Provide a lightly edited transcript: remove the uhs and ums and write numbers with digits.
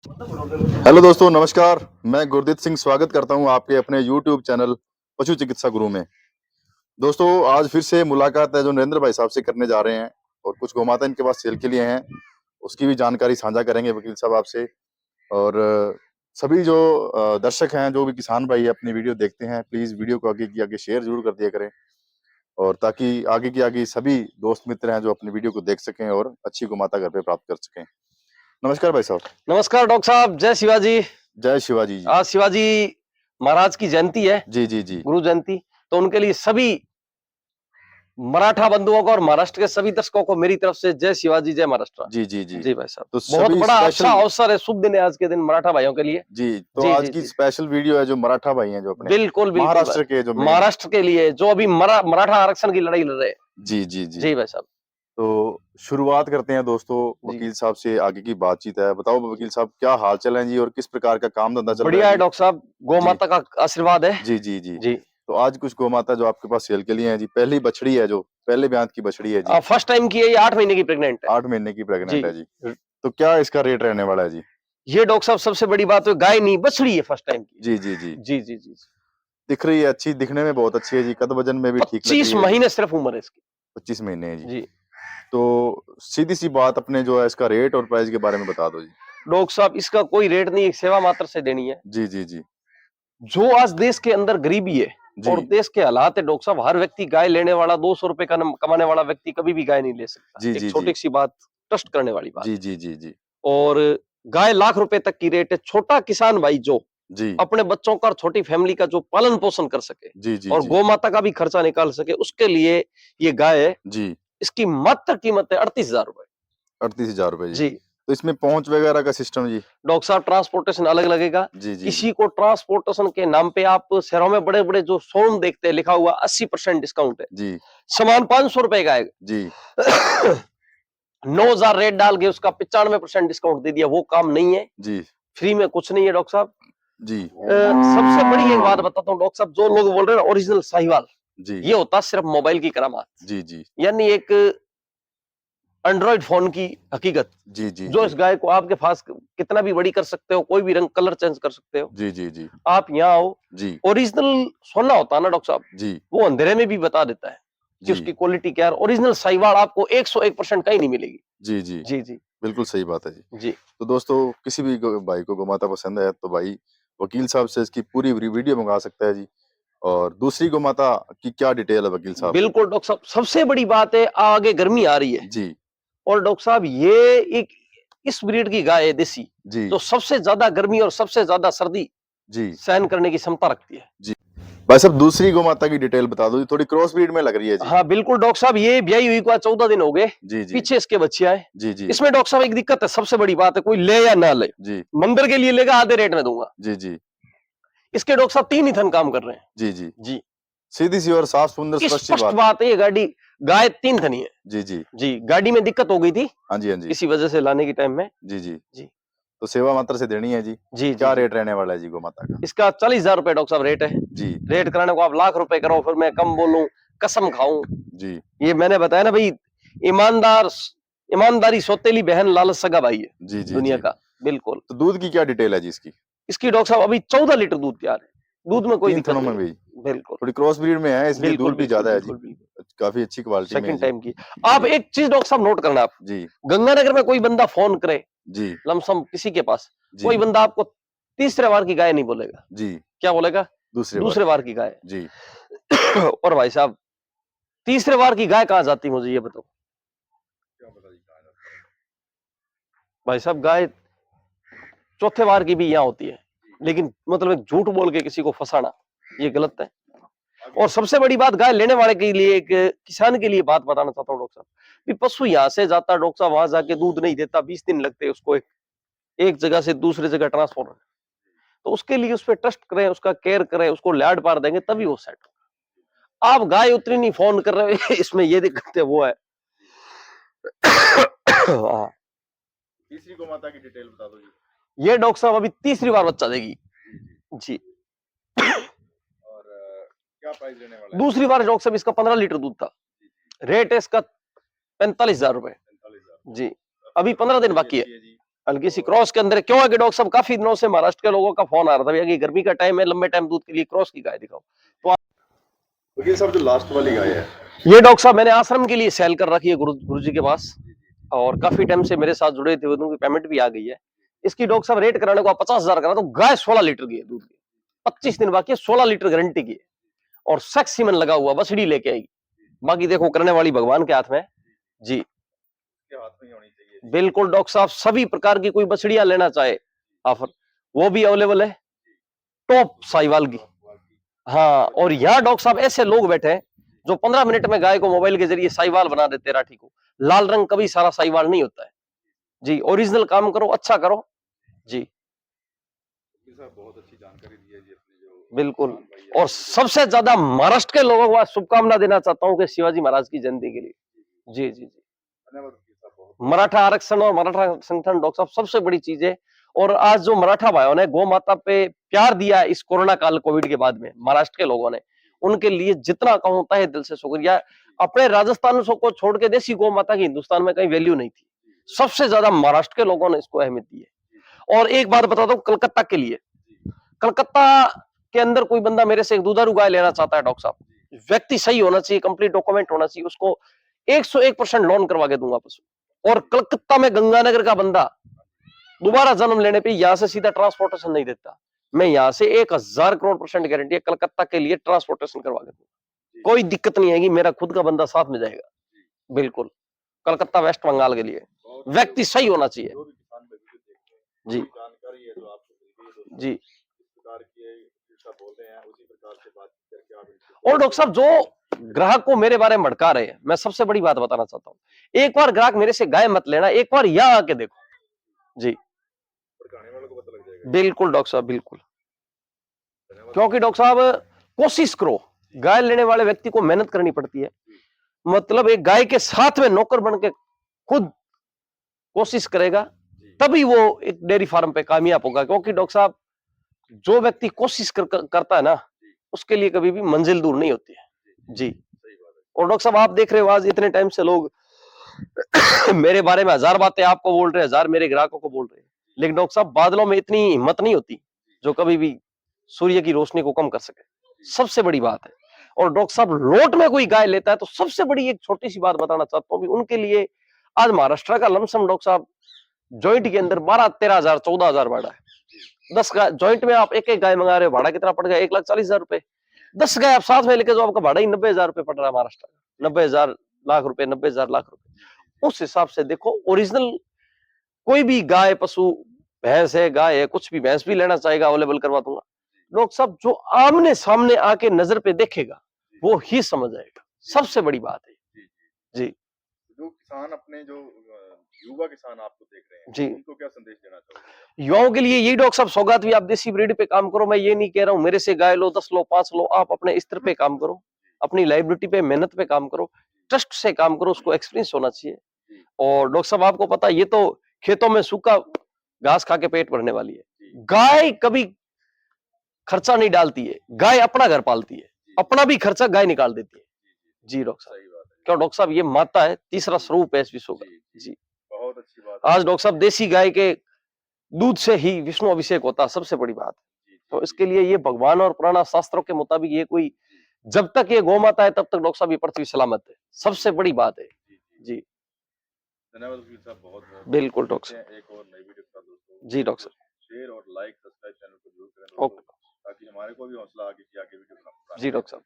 Hello दोस्तों, नमस्कार। मैं गुरदीप सिंह स्वागत करता हूं आपके अपने YouTube चैनल पशु चिकित्सा गुरु में। दोस्तों, आज फिर से मुलाकात है जो नरेंद्र भाई साहब से करने जा रहे हैं और कुछ गौमाता इनके पास सेल के लिए हैं, उसकी भी जानकारी साझा करेंगे वकील साहब आपसे। और सभी जो दर्शक हैं, जो भी किसान भाई अपनी वीडियो देखते हैं, प्लीज़ वीडियो को आगे की आगे शेयर ज़रूर कर दिया करें और ताकि आगे की आगे सभी दोस्त मित्र हैं जो अपनी वीडियो को देख सकें और अच्छी गौमाता घर पे प्राप्त कर सकें। नमस्कार भाई साहब। नमस्कार डॉक्टर साहब, जय शिवाजी। जय शिवाजी जी। आज शिवाजी महाराज की जयंती है, जी, जी, जी। गुरु जयंती। तो उनके लिए सभी मराठा बंधुओं को और महाराष्ट्र के सभी दर्शकों को मेरी तरफ से जय शिवाजी, जय महाराष्ट्र। जी, जी, जी। जी भाई साहब, तो बहुत सभी बड़ा अच्छा स्पेशल अवसर है, शुभ दिन है आज के दिन मराठा भाइयों के लिए। जी, तो जी आज जी की जी, स्पेशल वीडियो है जो मराठा भाई हैं जो अपने बिल्कुल बिल्कुल महाराष्ट्र भाई। के जो मेन। महाराष्ट्र के लिए जो अभी मराठा आरक्षण की लड़ाई लड़ रहे हैं। जी, जी, जी। जी भाई साहब। तो शुरुआत करते हैं दोस्तों, जी, वकील साहब से आगे की बातचीत है। बताओ वकील साहब, क्या हाल-चाल है जी और किस प्रकार का काम-धंधा चल रहा बढ़िया है है जी? डॉक्टर साहब, गौ जी, माता का आशीर्वाद है। जी, जी, जी। जी, तो आज कुछ गौमाता जो आपके पास सेल के लिए हैं जी, पहली बछड़ी है जो पहले ब्यात की बछड़ी है जी, फर्स्ट टाइम की है, ये 8 महीने की प्रेग्नेंट है। 8 महीने की प्रेग्नेंट जी, है जी। तो क्या इसका रेट रहने वाला है जी? ये डॉक्टर साहब सबसे बड़ी बात है, गाय नहीं बछड़ी है, फर्स्ट टाइम की। जी, जी, जी। जी जी जी, दिख रही है अच्छी, दिखने में बहुत अच्छी है जी, कद वजन में भी ठीक लग 25 रही है जी। महीने सिर्फ उम्र है इसकी। 25 महीने है जी। जी, तो सीधी-सी बात, अपने जो है इसका रेट और प्राइस के बारे में बता दो जी। डॉक्टर साहब इसका कोई रेट नहीं, एक सेवा मात्र से देनी है। जी, जी, जी। जो आज देश के अंदर गरीबी है और जी। देश के हालात है डॉक्टर साहब, हर व्यक्ति गाय लेने वाला, 200 रुपए का कमाने वाला व्यक्ति कभी भी गाय नहीं ले सकता। जी, एक जी, जी। छोटी सी बात, ट्रस्ट करने वाली बात। जी, जी, जी, जी। और गाय लाख रुपए तक की रेट है। छोटा किसान भाई जो जी। अपने बच्चों का और छोटी फैमिली का जो पालन पोषण कर सके जी, जी, और जी। गौ माता का भी खर्चा निकाल सके, उसके लिए ये गाय है। जी। इसकी मात्र कीमत है 38,000 रुपए। 38,000 रुपए जी। जी, तो इसमें पहुँच वगैरह का सिस्टम जी? डॉक्टर साहब ट्रांसपोर्टेशन अलग लगेगा। जी, जी, जी। किसी को ट्रांसपोर्टेशन के नाम पे आप शहरों में बड़े बड़े जो शोरूम देखते हैं, लिखा हुआ 80% डिस्काउंट है, जी। सामान 500 रुपए का जी। आएगा। 9,000 रेट डाल के उसका 95% डिस्काउंट दे दिया, वो काम नहीं है। जी। फ्री में कुछ नहीं है डॉक्टर साहब। जी। सबसे बड़ी एक बात बताता हूँ डॉक्टर साहब, जो लोग बोल रहे हैं ओरिजिनल साहिवाल, जी। ये होता सिर्फ मोबाइल की करामात, जी, जी। यानी एक एंड्रॉइड फोन की हकीकत। जी, जी, जो जी। इस गाय को आपके पास कितना भी बड़ी कर सकते हो, कोई भी रंग कलर चेंज कर सकते हो। जी, जी, जी। आप यहाँ आओ। जी। ओरिजिनल सोना होता है ना डॉक्टर साहब, जी। वो अंधेरे में भी बता देता है कि जी। उसकी क्वालिटी क्या है। ओरिजिनल साहिवाल आपको 101% कहीं नहीं मिलेगी। जी, जी। जी जी बिल्कुल सही बात है जी। जी, तो दोस्तों, किसी भी भाई को गोमाता पसंद है तो भाई वकील साहब से इसकी पूरी वीडियो मंगा सकता है जी। और दूसरी गोमाता की क्या डिटेल है वकील साहब? बिल्कुल डॉक्टर साहब, सबसे बड़ी बात है, आगे गर्मी आ रही है जी। और डॉक्टर साहब ये एक इस ब्रीड की गाय है देसी, जी। जो सबसे ज्यादा गर्मी और सबसे ज्यादा सर्दी जी। सहन करने की क्षमता रखती है। जी। भाई साहब, दूसरी गोमाता की डिटेल बता दो जी, थोड़ी क्रॉस ब्रीड में लग रही है जी। हाँ बिल्कुल डॉक्टर साहब, ये ब्याई हुई को 14 दिन हो गए, जी, जी। पीछे इसके बच्चे आए। जी, जी। इसमें डॉक्टर साहब एक दिक्कत है, सबसे बड़ी बात है, कोई ले या ना ले, जी। मंदिर के लिए लेगा आधे रेट में दूंगा। जी, जी। इसके डॉक्टर साहब 3 ही थन काम कर रहे हैं। जी, जी। जी, सीधी-सी और साफ सुंदर स्पष्ट सी स्पष्ट बात। बात है, ये गाड़ी गाय 3 थनी है। जी, जी। जी, गाड़ी में दिक्कत हो गई थी हाँ जी, हाँ जी। किसी वजह से लाने की टाइम में। जी, जी। जी तो सेवा मात्र से देनी है जी। जी जी क्या जी, रेट रहने वाला है जी गोमाता का? इसका 40,000 रुपए डॉक्टर साहब रेट है। जी। रेट कराने को आप लाख रुपए करो, फिर मैं कम बोलूं, कसम खाऊं। जी। ये मैंने बताया ना भाई, ईमानदार ईमानदारी सौतेली बहन, लालच सगा भाई है जी, जी, दुनिया जी। का। बिल्कुल। तो दूध की क्या डिटेल है जी इसकी? इसकी डॉक्टर साहब अभी 14 लीटर दूध तैयार है, दूध में कोई 3 दिक्कत थनों नहीं में है। भी? बिल्कुल थोड़ी क्रॉस ब्रीड में है इसलिए बिल्कुल दूध भी बिल्कुल ज़्यादा है जी। बिल्कुल बिल्कुल। काफ़ी अच्छी क्वालिटी में है सेकंड जी। टाइम की। आप जी। एक चीज डॉक्टर साहब नोट करना, आप जी। गंगानगर में कोई बंदा फोन करे, जी। लमसम किसी के पास, जी। कोई बंदा आपको तीसरे बार की गाय नहीं बोलेगा। जी। क्या बोलेगा? दूसरी बार दूसरे की। बार की गाय। जी। और भाई साहब, तीसरे बार की गाय कहाँ जाती, मुझे ये बताओ। क्या पता जी कहाँ जाता है? भाई साहब, गाय चौथे बार की भी यहाँ होती है, लेकिन मतलब एक झूठ बोल के किसी को फंसाना, ये गलत है। और सबसे बड़ी बात, गाय लेने वाले के लिए, एक किसान के लिए बात बताना चाहता हूँ डॉक्टर साहब, भी पशु यहाँ से जाता डॉक्टर साहब, वहां जाके दूध नहीं देता, 20 दिन लगते हैं उसको एक जगह से दूसरी जगह ट्रांसफर। तो उसके लिए उस पर ट्रस्ट करें, उसका केयर करें, उसको लाड पार देंगे तभी वो सेट होगा। आप गाय उतनी नहीं फोन कर रहे हो, इसमें ये दिक्कत है, वो है। हाँ, तीसरी गोमाता की डिटेल बता दो जी। ये डॉक्टर साहब अभी तीसरी बार बच्चा देगी। जी, जी। जी, और क्या प्राइस रहने वाला है? दूसरी बार डॉक्टर साहब इसका 15 लीटर दूध था। रेट है इसका 45,000 रुपए। 45,000। जी, अभी 15 दिन बाकी है। हल्की सी क्रॉस के अंदर क्यों है कि डॉक्टर साहब काफी दिनों से महाराष्ट्र के लोगों का फोन आ रहा था भैया कि गर्मी का टाइम है, लंबे टाइम दूध के लिए क्रॉस की गाय दिखाओ। तो वकील साहब, जो लास्ट वाली गाय है, ये डॉक्टर साहब मैंने आश्रम के लिए सेल कर रखी है गुरु जी के पास, और काफी टाइम से मेरे साथ जुड़े थे, उनकी पेमेंट भी आ गई है। इसकी डॉक्टर साहब रेट कराने को 50,000 करा तो गाय 16 लीटर की है दूध की, 25 दिन बाकी है, 16 लीटर गारंटी की है, और सेक्स सीमन लगा हुआ, बछड़ी लेके आएगी। बाकी देखो करने वाली भगवान के हाथ में जी, के हाथ में ही होनी चाहिए। बिल्कुल डॉक्टर साहब, सभी प्रकार की कोई बछड़ियां लेना चाहे ऑफर वो भी अवेलेबल है, टॉप साहिवाल की। हाँ, और यहाँ डॉक्टर साहब ऐसे लोग बैठे हैं जो 15 मिनट में गाय को मोबाइल के जरिए साहिवाल बना देते हैं। राठी को लाल रंग कभी सारा साहिवाल नहीं होता है जी, ओरिजिनल काम करो, अच्छा करो जी। वकील साहब, बहुत अच्छी जानकारी दी है जी अपने जो बिल्कुल, किसान भाई है। और सबसे ज्यादा महाराष्ट्र के लोगों को आज शुभकामना देना चाहता हूँ कि शिवाजी महाराज की जयंती के लिए। जी जी जी, धन्यवाद वकील साहब, बहुत मराठा आरक्षण और मराठा संगठन डॉक्टर साहब सबसे बड़ी चीज है। और आज जो मराठा भाइयों ने गौ माता पे प्यार दिया इस कोरोना काल कोविड के बाद में महाराष्ट्र के लोगों ने, उनके लिए जितना कहूँ तहे दिल से शुक्रिया। अपने राजस्थान को छोड़ के देसी गौ माता की हिंदुस्तान में कहीं वैल्यू नहीं थी, सबसे ज्यादा महाराष्ट्र के लोगों ने इसको अहमियत दी है। और एक बात बताता हूँ कलकत्ता के लिए, कलकत्ता के अंदर कोई बंदा मेरे से एक दुधारू गाय लेना चाहता है डॉक्टर साहब, व्यक्ति सही होना चाहिए, कंप्लीट डॉक्यूमेंट होना चाहिए, उसको 101% लोन करवा के दूंगा पशु। और कलकत्ता में गंगानगर का बंदा दोबारा जन्म लेने पे यहां से सीधा ट्रांसपोर्टेशन नहीं देता, मैं यहां से 1000 करोड़ % गारंटी है कलकत्ता के लिए ट्रांसपोर्टेशन करवा के दूंगा, कोई दिक्कत नहीं आएगी, मेरा खुद का बंदा साथ में जाएगा। बिल्कुल, कलकत्ता वेस्ट बंगाल के लिए व्यक्ति सही होना चाहिए जो भी किसान भाई वीडियो देख रहे हैं, जी जो जानकारी है जो आपको मिल गई है दोस्तों, जी। जिस प्रकार की वकील साहब बोल रहे हैं उसी प्रकार से बातचीत करके आप इनसे और डॉक्टर साहब जो ग्राहक को मेरे बारे में भड़का रहे हैं, मैं सबसे बड़ी बात बताना चाहता हूँ, एक बार ग्राहक मेरे से गाय मत लेना, एक बार यहाँ आके देखो जी। भड़काने वालों को पता लग जाएगा। बिल्कुल डॉक्टर साहब, बिल्कुल, धन्यवाद। क्योंकि डॉक्टर साहब कोशिश करो, गाय लेने वाले व्यक्ति को मेहनत करनी पड़ती है, मतलब एक गाय के साथ में नौकर बन के खुद कोशिश करेगा तभी वो एक डेयरी फार्म पे कामयाब होगा। क्योंकि डॉक्टर साहब जो व्यक्ति कोशिश करता है ना, उसके लिए कभी भी मंजिल दूर नहीं होती है जी। और डॉक्टर साहब आप देख रहे हो आज इतने टाइम से लोग मेरे बारे में 1000 बातें आपको बोल रहे हैं, 1000 मेरे ग्राहकों को बोल रहे हैं, लेकिन डॉक्टर साहब बादलों में इतनी हिम्मत नहीं होती जो कभी भी सूर्य की रोशनी को कम कर सके, सबसे बड़ी बात है। और डॉक्टर साहब लोट में कोई गाय लेता है तो सबसे बड़ी एक छोटी सी बात बताना चाहता हूँ, उनके लिए आज महाराष्ट्र का लमसम डॉक्टर साहब जॉइंट के अंदर 12-13,000 14,000 भाड़ा है। 10 गाय जॉइंट में आप एक एक गाय मंगा रहे हो, भाड़ा कितना पड़ गया? 1,40,000 रुपए। 10 गाय आप साथ में लेके जाओ, आपका भाड़ा ही 90,000 रुपए पड़ रहा है महाराष्ट्र का, 90,000 लाख रुपए, 90,000 लाख रुपए। उस हिसाब से देखो, ओरिजिनल कोई भी गाय पशु, भैंस है, गाय है, कुछ भी, भैंस भी लेना चाहेगा अवेलेबल करवा दूंगा। डॉक्टर साहब जो आमने सामने आके नजर पे देखेगा वो ही समझ आएगा, सबसे बड़ी बात है जी। जो किसान अपने जो युवा किसान आपको देख रहे हैं जी, उनको क्या संदेश देना चाहोगे? युवाओं के लिए यही डॉक्टर साहब सौगात भी, आप देसी ब्रीड पे काम करो। मैं ये नहीं कह रहा हूं मेरे से गाय लो, 10 लो, 5 लो, आप अपने स्तर पे काम करो, अपनी लाइबिलिटी पे, मेहनत पे काम करो, ट्रस्ट से काम करो, उसको एक्सपीरियंस होना चाहिए। और डॉक्टर साहब आपको पता है, ये तो खेतों में सूखा घास खा के पेट भरने वाली है, गाय कभी खर्चा नहीं डालती है, गाय अपना घर पालती है, अपना भी खर्चा गाय निकाल देती है जी। डॉक्टर साहब, सही बात है। क्यों डॉक्टर साहब, ये माता है, तीसरा स्वरूप है इस विश्व का जी। बहुत अच्छी बात है। आज डॉक्टर साहब देसी गाय के दूध से ही विष्णु अभिषेक होता है, सबसे बड़ी बात। तो इसके लिए ये भगवान और पुराना शास्त्रों के मुताबिक ये कोई, जब तक ये गौ माता है तब तक डॉक्टर साहब ये पृथ्वी सलामत है, सबसे बड़ी बात है जी। धन्यवाद वकील साहब, बहुत बहुत। बिल्कुल डॉक्टर साहब, एक और नई वीडियो के साथ दोस्तों। जी डॉक्टर साहब, शेयर और लाइक सब्सक्राइब चैनल को जरूर करें दोस्तों, ओके ताकि हमारे को भी हौसला आगे की आगे वीडियो बनाने का। जी डॉक्टर साहब।